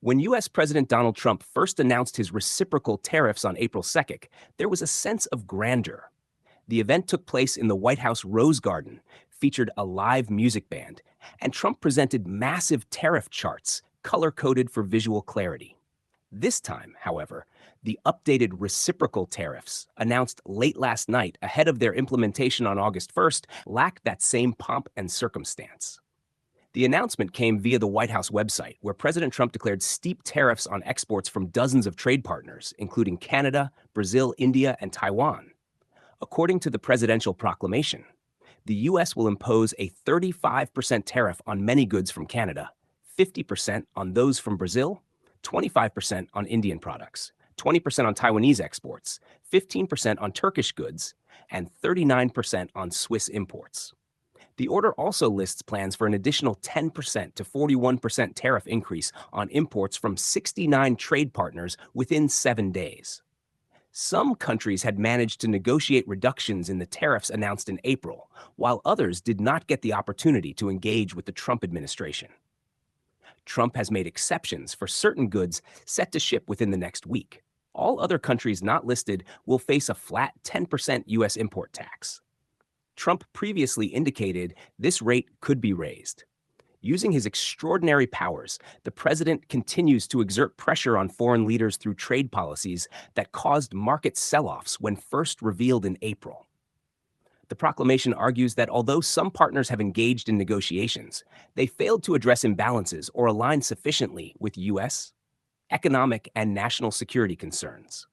When U.S. President Donald Trump first announced his reciprocal tariffs on April 2nd, there was a sense of grandeur. The event took place in the White House Rose Garden, featured a live music band, and Trump presented massive tariff charts, color coded for visual clarity. This time, however, the updated reciprocal tariffs, announced late last night ahead of their implementation on August 1st, lacked that same pomp and circumstance. The announcement came via the White House website, where President Trump declared steep tariffs on exports from dozens of trade partners, including Canada, Brazil, India, and Taiwan. According to the presidential proclamation, the U.S. will impose a 35% tariff on many goods from Canada, 50% on those from Brazil, 25% on Indian products, 20% on Taiwanese exports, 15% on Turkish goods, and 39% on Swiss imports. The order also lists plans for an additional 10% to 41% tariff increase on imports from 69 trade partners within 7 days. Some countries had managed to negotiate reductions in the tariffs announced in April, while others did not get the opportunity to engage with the Trump administration. Trump has made exceptions for certain goods set to ship within the next week. All other countries not listed will face a flat 10% U.S. import tax. Trump previously indicated this rate could be raised. Using his extraordinary powers, the president continues to exert pressure on foreign leaders through trade policies that caused market sell-offs when first revealed in April. The proclamation argues that although some partners have engaged in negotiations, they failed to address imbalances or align sufficiently with U.S. economic and national security concerns.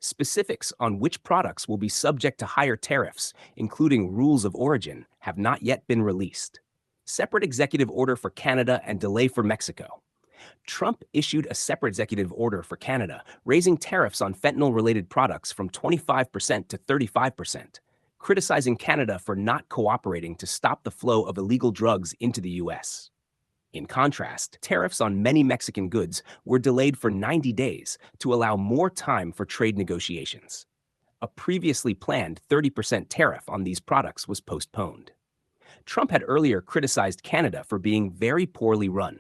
Specifics on which products will be subject to higher tariffs, including rules of origin, have not yet been released. Separate executive order for Canada and delay for Mexico. Trump issued a separate executive order for Canada, raising tariffs on fentanyl-related products from 25% to 35%, criticizing Canada for not cooperating to stop the flow of illegal drugs into the U.S. In contrast, tariffs on many Mexican goods were delayed for 90 days to allow more time for trade negotiations. A previously planned 30% tariff on these products was postponed. Trump had earlier criticized Canada for being very poorly run.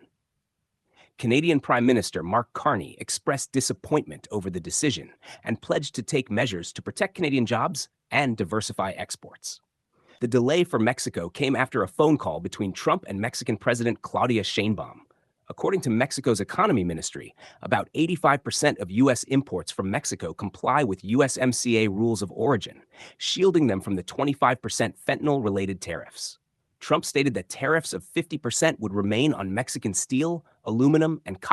Canadian Prime Minister Mark Carney expressed disappointment over the decision and pledged to take measures to protect Canadian jobs and diversify exports. The delay for Mexico came after a phone call between Trump and Mexican President Claudia Sheinbaum. According to Mexico's economy ministry, about 85% of U.S. imports from Mexico comply with USMCA rules of origin, shielding them from the 25% fentanyl-related tariffs. Trump stated that tariffs of 50% would remain on Mexican steel, aluminum, and